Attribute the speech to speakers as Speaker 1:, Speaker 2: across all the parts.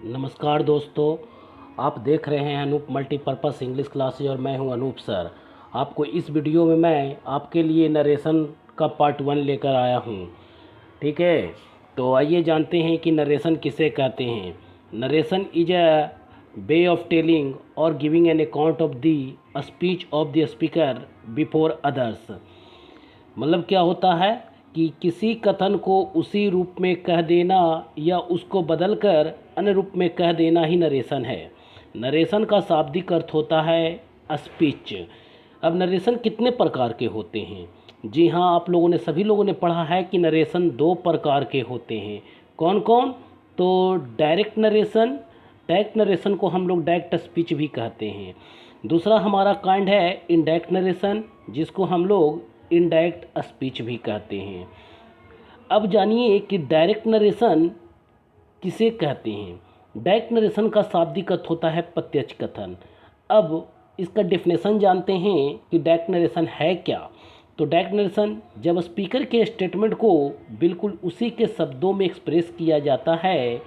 Speaker 1: नमस्कार दोस्तों, आप देख रहे हैं अनूप मल्टीपर्पज़ इंग्लिश क्लासेज और मैं हूं अनूप सर। आपको इस वीडियो में मैं आपके लिए नरेशन का पार्ट 1 लेकर आया हूं। ठीक है, तो आइए जानते हैं कि नरेशन किसे कहते हैं। Narration is a way of telling और giving an account of the speech of the speaker before others. मतलब क्या होता है कि किसी कथन को उसी रूप में कह देना या उसको बदलकर अन्य रूप में कह देना ही नरेशन है। नरेशन का शाब्दिक अर्थ होता है स्पीच। अब नरेशन कितने प्रकार के होते हैं? जी हाँ, आप लोगों ने सभी लोगों ने पढ़ा है कि नरेशन 2 प्रकार के होते हैं। कौन कौन? तो डायरेक्ट नरेशन को हम लोग डायरेक्ट स्पीच भी कहते हैं। दूसरा हमारा काइंड है इनडायरेक्ट नरेशन, जिसको हम लोग इनडायरेक्ट स्पीच भी कहते हैं। अब जानिए कि डायरेक्ट नरेशन किसे कहते हैं। डायरेक्ट नरेशन का शाब्दिक अर्थ होता है प्रत्यक्ष कथन। अब इसका डेफिनेशन जानते हैं कि डायरेक्ट नरेशन है क्या। तो डायरेक्ट नरेशन जब स्पीकर के स्टेटमेंट को बिल्कुल उसी के शब्दों में एक्सप्रेस किया जाता है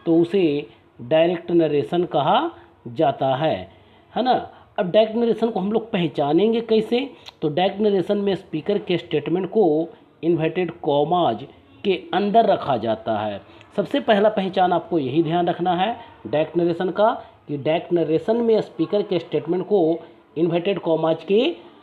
Speaker 1: तो उसे डायरेक्ट नरेशन कहा जाता है ना। अब डायरेक्ट नरेशन को हम लोग पहचानेंगे कैसे? तो डायरेक्ट नरेशन में स्पीकर के स्टेटमेंट को इन्वर्टेड कॉमाज के अंदर रखा जाता है। सबसे पहला पहचान आपको यही ध्यान रखना है डायरेक्ट नरेशन का, कि डायरेक्ट नरेशन में स्पीकर के स्टेटमेंट को इन्वर्टेड कॉमाज के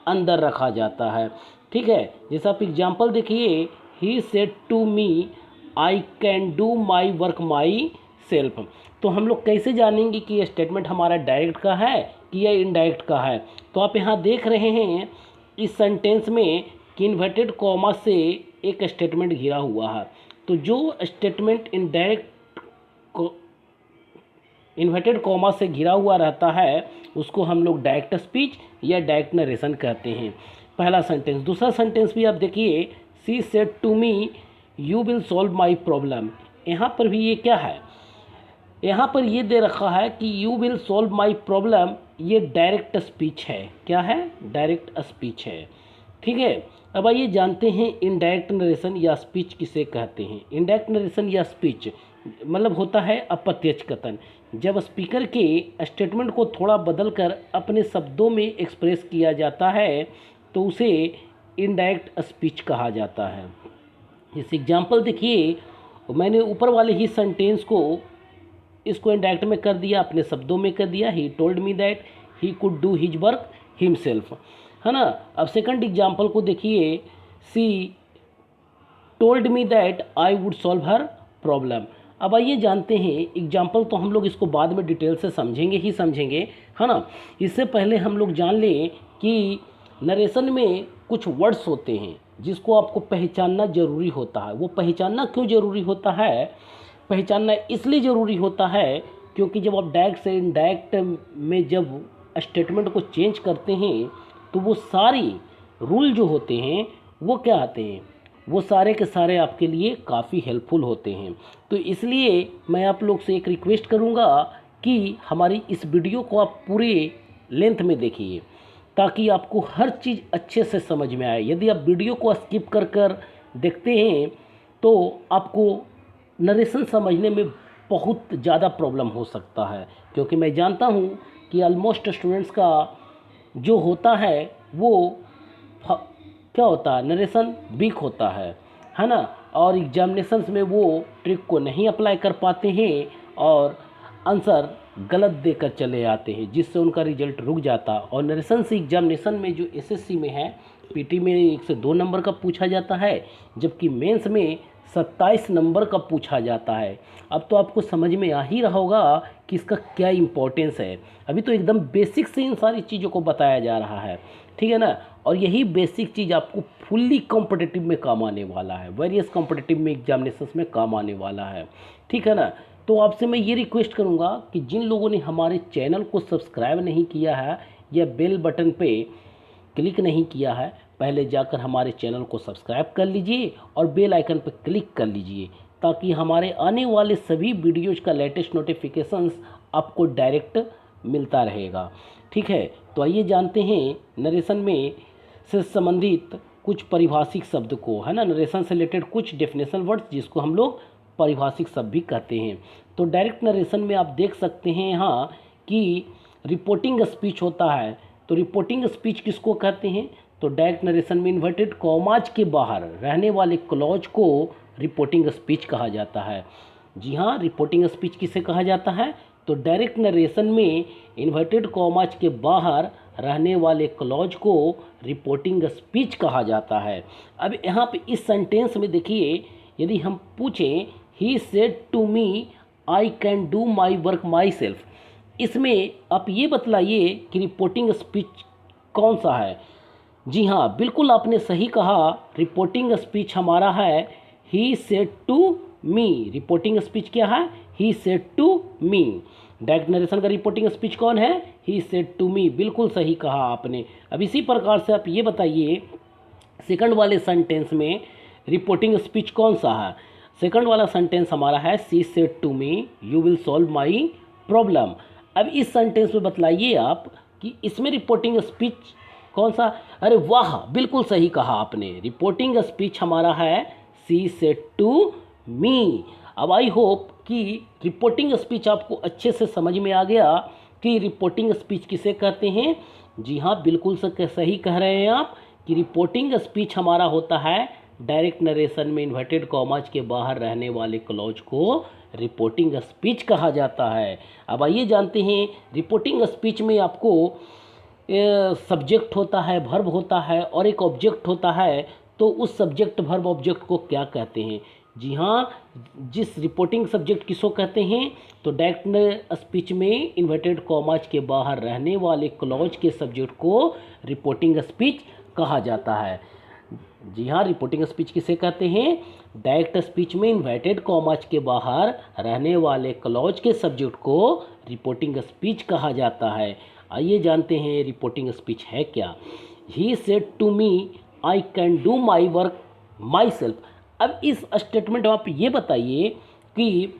Speaker 1: अंदर रखा जाता है। ठीक है, जैसा आप एग्जाम्पल देखिए, he said to me I can do my work myself. तो हम लोग कैसे जानेंगे कि ये स्टेटमेंट हमारा डायरेक्ट का है कि यह इनडायरेक्ट का है? तो आप यहाँ देख रहे हैं इस सेंटेंस में कि इन्वर्टेड कॉमा से एक स्टेटमेंट घिरा हुआ है। तो जो स्टेटमेंट इन्वर्टेड कॉमा से घिरा हुआ रहता है उसको हम लोग डायरेक्ट स्पीच या डायरेक्ट नरेशन कहते हैं। पहला सेंटेंस। दूसरा सेंटेंस भी आप देखिए, she said to me you will solve my problem. यहाँ पर भी ये क्या है? यहाँ पर ये दे रखा है कि you will solve my problem, ये डायरेक्ट स्पीच है। क्या है? डायरेक्ट स्पीच है। ठीक है, अब आइए जानते हैं इनडायरेक्ट नरेशन या स्पीच किसे कहते हैं। इनडायरेक्ट नरेशन या स्पीच मतलब होता है अप्रत्यक्ष कथन। जब स्पीकर के स्टेटमेंट को थोड़ा बदलकर अपने शब्दों में एक्सप्रेस किया जाता है तो उसे इनडायरेक्ट स्पीच कहा जाता है। इस एग्जाम्पल देखिए, मैंने ऊपर वाले ही सेंटेंस को इसको इनडायरेक्ट में कर दिया, अपने शब्दों में कर दिया। He told me that he could do his work himself, है ना। अब सेकंड एग्जाम्पल को देखिए, सी told me that I would solve her problem. अब आइए जानते हैं एग्जाम्पल, तो हम लोग इसको बाद में डिटेल से समझेंगे, है ना। इससे पहले हम लोग जान लें कि नरेशन में कुछ वर्ड्स होते हैं जिसको आपको पहचानना ज़रूरी होता है। वो पहचानना क्यों ज़रूरी होता है? पहचानना इसलिए ज़रूरी होता है क्योंकि जब आप डायरेक्ट से इनडायरेक्ट में जब स्टेटमेंट को चेंज करते हैं तो वो सारी रूल जो होते हैं वो क्या आते हैं, वो सारे के सारे आपके लिए काफ़ी हेल्पफुल होते हैं। तो इसलिए मैं आप लोग से एक रिक्वेस्ट करूँगा कि हमारी इस वीडियो को आप पूरे लेंथ में देखिए ताकि आपको हर चीज़ अच्छे से समझ में आए। यदि आप वीडियो को स्किप कर देखते हैं तो आपको नरेशन समझने में बहुत ज़्यादा प्रॉब्लम हो सकता है, क्योंकि मैं जानता हूँ कि ऑलमोस्ट स्टूडेंट्स का जो होता है वो क्या होता है, नरेशन वीक होता है ना। और एग्जामिनेशंस में वो ट्रिक को नहीं अप्लाई कर पाते हैं और आंसर गलत देकर चले आते हैं, जिससे उनका रिजल्ट रुक जाता। और नरेशन से एग्जामिनेशन में जो एसएससी में है, पीटी में 1 से 2 नंबर का पूछा जाता है, जबकि मेंस में 27 नंबर का पूछा जाता है। अब तो आपको समझ में आ ही रहा होगा कि इसका क्या इम्पोर्टेंस है। अभी तो एकदम बेसिक से इन सारी चीज़ों को बताया जा रहा है, ठीक है ना। और यही बेसिक चीज़ आपको फुल्ली कॉम्पिटिटिव में काम आने वाला है, वेरियस कॉम्पिटिटिव में एग्जामिनेशंस में काम आने वाला है, ठीक है ना। तो आपसे मैं ये रिक्वेस्ट करूँगा कि जिन लोगों ने हमारे चैनल को सब्सक्राइब नहीं किया है या बेल बटन पे क्लिक नहीं किया है, पहले जाकर हमारे चैनल को सब्सक्राइब कर लीजिए और बेल आइकन पर क्लिक कर लीजिए ताकि हमारे आने वाले सभी वीडियोज़ का लेटेस्ट नोटिफिकेशंस आपको डायरेक्ट मिलता रहेगा, ठीक है। तो आइए जानते हैं नरेशन में से संबंधित कुछ परिभाषिक शब्द को, है ना। नरेशन से रिलेटेड कुछ डेफिनेशन वर्ड्स जिसको हम लोग पारिभाषिक शब्द भी कहते हैं। तो डायरेक्ट नरेशन में आप देख सकते हैं यहाँ कि रिपोर्टिंग स्पीच होता है। तो रिपोर्टिंग स्पीच किसको कहते हैं? तो डायरेक्ट नरेशन में इन्वर्टेड कॉमाज के बाहर रहने वाले क्लॉज को रिपोर्टिंग स्पीच कहा जाता है। जी हाँ, रिपोर्टिंग स्पीच किसे कहा जाता है? तो डायरेक्ट नरेशन में इन्वर्टेड कॉमाज के बाहर रहने वाले क्लॉज को रिपोर्टिंग स्पीच कहा जाता है। अब यहाँ पे इस सेंटेंस में देखिए, यदि हम पूछें he said to me I can do my work myself, इसमें आप ये बतलाइए कि रिपोर्टिंग स्पीच कौन सा है। जी हाँ, बिल्कुल आपने सही कहा, रिपोर्टिंग स्पीच हमारा है he said to me. Reporting speech क्या है? He said to me. Direct narration का रिपोर्टिंग स्पीच कौन है? He said to me. बिल्कुल सही कहा आपने। अब इसी प्रकार से आप ये बताइए, सेकंड वाले सेंटेंस में रिपोर्टिंग स्पीच कौन सा है? सेकंड वाला सेंटेंस हमारा है she said to me you will solve my problem. अब इस सेंटेंस में बतलाइए आप कि इसमें रिपोर्टिंग स्पीच कौन सा? अरे वाह, बिल्कुल सही कहा आपने, रिपोर्टिंग स्पीच हमारा है सी सेड टू मी। अब आई होप कि रिपोर्टिंग स्पीच आपको अच्छे से समझ में आ गया कि रिपोर्टिंग स्पीच किसे कहते हैं। जी हाँ, बिल्कुल सही कह रहे हैं आप कि रिपोर्टिंग स्पीच हमारा होता है डायरेक्ट नरेशन में इन्वर्टेड कॉमाज के बाहर रहने वाले क्लॉज को रिपोर्टिंग स्पीच कहा जाता है। अब आइए जानते हैं, रिपोर्टिंग स्पीच में आपको सब्जेक्ट होता है, वर्ब होता है और एक ऑब्जेक्ट होता है। तो उस सब्जेक्ट वर्ब ऑब्जेक्ट को क्या कहते हैं? जी हाँ, जिस रिपोर्टिंग सब्जेक्ट किसको कहते हैं? तो डायरेक्ट स्पीच में इन्वर्टेड कॉमाज के बाहर रहने वाले क्लॉज के सब्जेक्ट को रिपोर्टिंग स्पीच कहा जाता है। जी हाँ, रिपोर्टिंग स्पीच किसे कहते हैं? डायरेक्ट स्पीच में इन्वर्टेड कॉमाज के बाहर रहने वाले क्लॉज के सब्जेक्ट को रिपोर्टिंग स्पीच कहा जाता है। आइए जानते हैं रिपोर्टिंग स्पीच है क्या। He said to me I can do my work myself. अब इस स्टेटमेंट में आप ये बताइए कि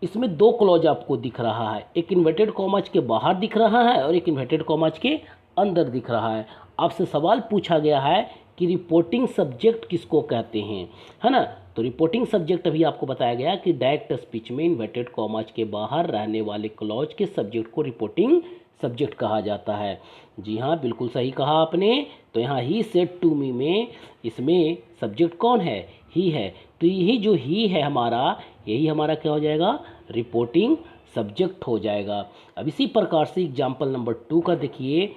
Speaker 1: इसमें दो क्लॉज आपको दिख रहा है, एक इन्वर्टेड कॉमाज के बाहर दिख रहा है और एक इन्वर्टेड कॉमाज के अंदर दिख रहा है। आपसे सवाल पूछा गया है कि रिपोर्टिंग सब्जेक्ट किसको कहते हैं, है ना? तो रिपोर्टिंग सब्जेक्ट अभी आपको बताया गया कि डायरेक्ट स्पीच में इन्वर्टेड कॉमाज के बाहर रहने वाले क्लॉज के सब्जेक्ट को रिपोर्टिंग सब्जेक्ट कहा जाता है। जी हाँ, बिल्कुल सही कहा आपने। तो यहाँ ही सेड टू मी में इसमें सब्जेक्ट कौन है? ही है। तो यही जो ही है हमारा, यही हमारा क्या हो जाएगा? रिपोर्टिंग सब्जेक्ट हो जाएगा। अब इसी प्रकार से एग्जाम्पल नंबर 2 का देखिए,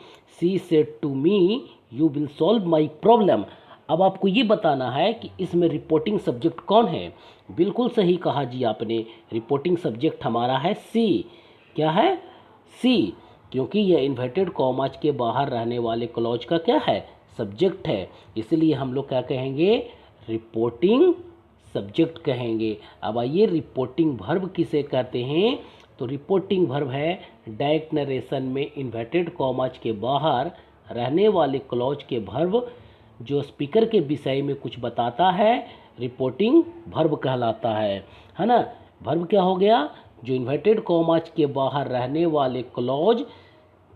Speaker 1: she said to me you will solve my problem. अब आपको ये बताना है कि इसमें रिपोर्टिंग सब्जेक्ट कौन है। बिल्कुल सही कहा जी आपने, रिपोर्टिंग सब्जेक्ट हमारा है सी। क्या है? सी, क्योंकि यह इन्वर्टेड कॉमाज के बाहर रहने वाले क्लॉज का क्या है? सब्जेक्ट है। इसलिए हम लोग क्या कहेंगे? रिपोर्टिंग सब्जेक्ट कहेंगे। अब आइए, रिपोर्टिंग वर्ब किसे कहते हैं? तो रिपोर्टिंग वर्ब है डायरेक्ट नरेशन में इन्वर्टेड कॉमाज के बाहर रहने वाले क्लॉज के वर्ब जो स्पीकर के विषय में कुछ बताता है, रिपोर्टिंग वर्ब कहलाता है ना? वर्ब क्या हो गया? जो इन्वर्टेड कॉमाज के बाहर रहने वाले क्लॉज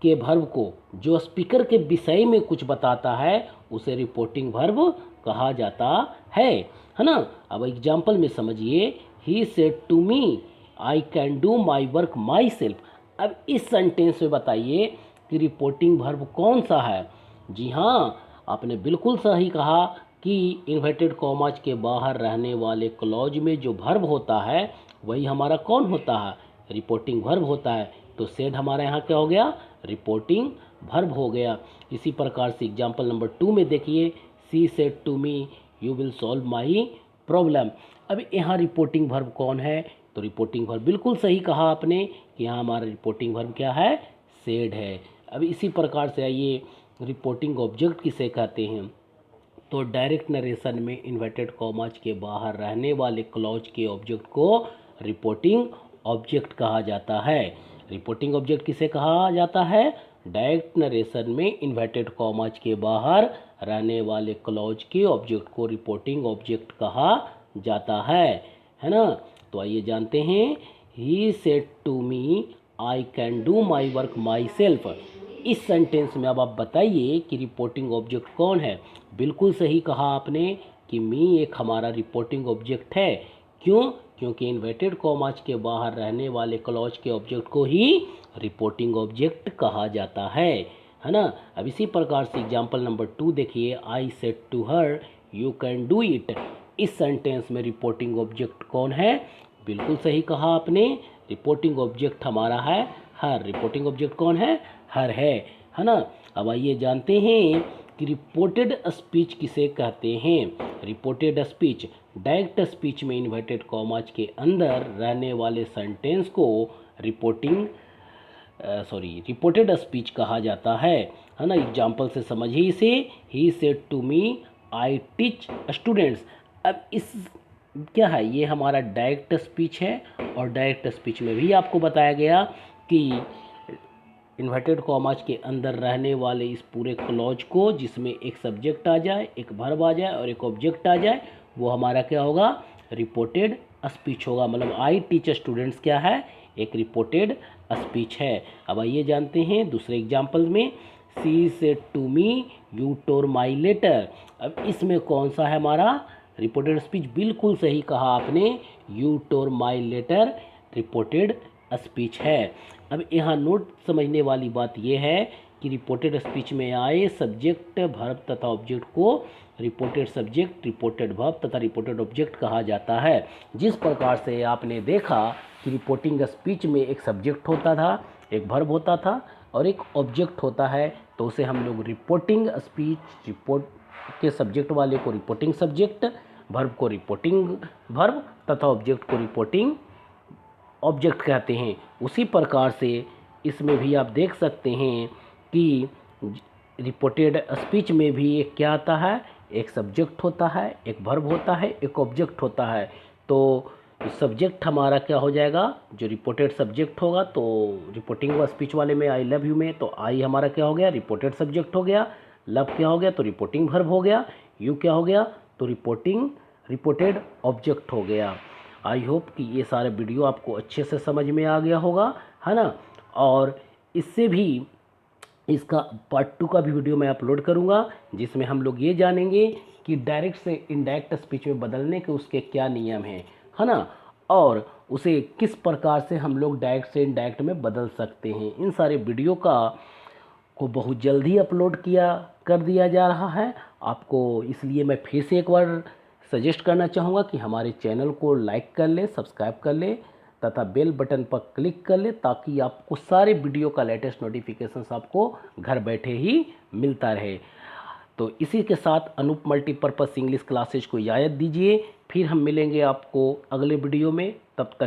Speaker 1: के वर्ब को जो स्पीकर के विषय में कुछ बताता है उसे रिपोर्टिंग वर्ब कहा जाता है ना? अब एग्जाम्पल में समझिए, he said to me I can do my work myself. अब इस सेंटेंस में बताइए कि रिपोर्टिंग वर्ब कौन सा है। जी हाँ, आपने बिल्कुल सही कहा कि इन्वर्टेड कॉमाज के बाहर रहने वाले क्लॉज में जो वर्ब होता है वही हमारा कौन होता है? रिपोर्टिंग वर्ब होता है। तो सेड हमारा यहाँ क्या हो गया? रिपोर्टिंग वर्ब हो गया। इसी प्रकार से एग्जाम्पल नंबर 2 में देखिए, she said to me you will solve my problem. अब यहाँ रिपोर्टिंग वर्ब कौन है? तो रिपोर्टिंग वर्ब बिल्कुल सही कहा आपने कि यहाँ हमारा रिपोर्टिंग वर्ब क्या है? सेड है। अब इसी प्रकार से आइए, रिपोर्टिंग ऑब्जेक्ट किसे कहते हैं? तो डायरेक्ट नरेशन में इन्वर्टेड कॉमाज के बाहर रहने वाले क्लॉज के ऑब्जेक्ट को रिपोर्टिंग ऑब्जेक्ट कहा जाता है। रिपोर्टिंग ऑब्जेक्ट किसे कहा जाता है? डायरेक्ट नरेशन में इन्वर्टेड कॉमाज के बाहर रहने वाले क्लॉज के ऑब्जेक्ट को रिपोर्टिंग ऑब्जेक्ट कहा जाता है ना? तो आइए जानते हैं, he said to me I can do my work myself. इस सेंटेंस में अब आप बताइए कि रिपोर्टिंग ऑब्जेक्ट कौन है। बिल्कुल सही कहा आपने कि मी एक हमारा रिपोर्टिंग ऑब्जेक्ट है। क्यों? क्योंकि इन्वर्टेड कॉमास के बाहर रहने वाले क्लॉज के ऑब्जेक्ट को ही रिपोर्टिंग ऑब्जेक्ट कहा जाता है ना। अब इसी प्रकार से एग्जाम्पल नंबर 2 देखिए, I said to her you can do it. इस सेंटेंस में रिपोर्टिंग ऑब्जेक्ट कौन है? बिल्कुल सही कहा आपने, रिपोर्टिंग ऑब्जेक्ट हमारा है हर। रिपोर्टिंग ऑब्जेक्ट कौन है? हर है ना। अब आइए जानते हैं कि रिपोर्टेड स्पीच किसे कहते हैं। रिपोर्टेड स्पीच, डायरेक्ट स्पीच में इन्वर्टेड कॉमास के अंदर रहने वाले सेंटेंस को रिपोर्टेड स्पीच कहा जाता है ना। एग्जाम्पल से समझिए इसे, he said to me I teach students. अब इस क्या है, ये हमारा डायरेक्ट स्पीच है और डायरेक्ट स्पीच में भी आपको बताया गया कि इन्वर्टेड कॉमास के अंदर रहने वाले इस पूरे क्लॉज को, जिसमें एक सब्जेक्ट आ जाए, एक वर्ब आ जाए और एक ऑब्जेक्ट आ जाए, वो हमारा क्या होगा? रिपोर्टेड स्पीच होगा। मतलब आई टीच स्टूडेंट्स क्या है? एक रिपोर्टेड स्पीच है। अब आइए जानते हैं दूसरे एग्जाम्पल में, she said to me you tore my letter. अब इसमें कौन सा है हमारा रिपोर्टेड स्पीच? बिल्कुल सही कहा आपने, you tore my letter reported speech है। अब यहाँ नोट समझने वाली बात यह है कि रिपोर्टेड स्पीच में आए सब्जेक्ट, वर्ब तथा ऑब्जेक्ट को रिपोर्टेड सब्जेक्ट, रिपोर्टेड वर्ब तथा रिपोर्टेड ऑब्जेक्ट कहा जाता है। जिस प्रकार से आपने देखा कि रिपोर्टिंग स्पीच में एक सब्जेक्ट होता था, एक वर्ब होता था और एक ऑब्जेक्ट होता है, तो उसे हम लोग रिपोर्टिंग स्पीच, रिपोर्ट के सब्जेक्ट वाले को रिपोर्टिंग सब्जेक्ट, वर्ब को रिपोर्टिंग वर्ब तथा ऑब्जेक्ट को रिपोर्टिंग ऑब्जेक्ट कहते हैं। उसी प्रकार से इसमें भी आप देख सकते हैं कि रिपोर्टेड स्पीच में भी एक क्या आता है? एक सब्जेक्ट होता है, एक वर्ब होता है, एक ऑब्जेक्ट होता है। तो सब्जेक्ट हमारा क्या हो जाएगा? जो रिपोर्टेड सब्जेक्ट होगा, तो रिपोर्टिंग स्पीच वाले में आई लव यू में, तो आई हमारा क्या हो गया? रिपोर्टेड सब्जेक्ट हो गया। लव क्या हो गया? तो रिपोर्टिंग वर्ब हो गया। यू क्या हो गया? तो रिपोर्टेड ऑब्जेक्ट हो गया। आई होप कि ये सारे वीडियो आपको अच्छे से समझ में आ गया होगा, है ना। और इससे भी इसका पार्ट 2 का भी वीडियो मैं अपलोड करूंगा, जिसमें हम लोग ये जानेंगे कि डायरेक्ट से इनडायरेक्ट स्पीच में बदलने के उसके क्या नियम हैं, है ना, और उसे किस प्रकार से हम लोग डायरेक्ट से इनडायरेक्ट में बदल सकते हैं। इन सारे वीडियो को बहुत जल्दी अपलोड कर दिया जा रहा है आपको। इसलिए मैं फिर से एक बार सजेस्ट करना चाहूँगा कि हमारे चैनल को लाइक कर ले, सब्सक्राइब कर ले तथा बेल बटन पर क्लिक कर ले, ताकि आपको सारे वीडियो का लेटेस्ट नोटिफिकेशंस आपको घर बैठे ही मिलता रहे। तो इसी के साथ अनूप मल्टीपर्पज़ इंग्लिश क्लासेज को इजाज़त दीजिए। फिर हम मिलेंगे आपको अगले वीडियो में। तब तक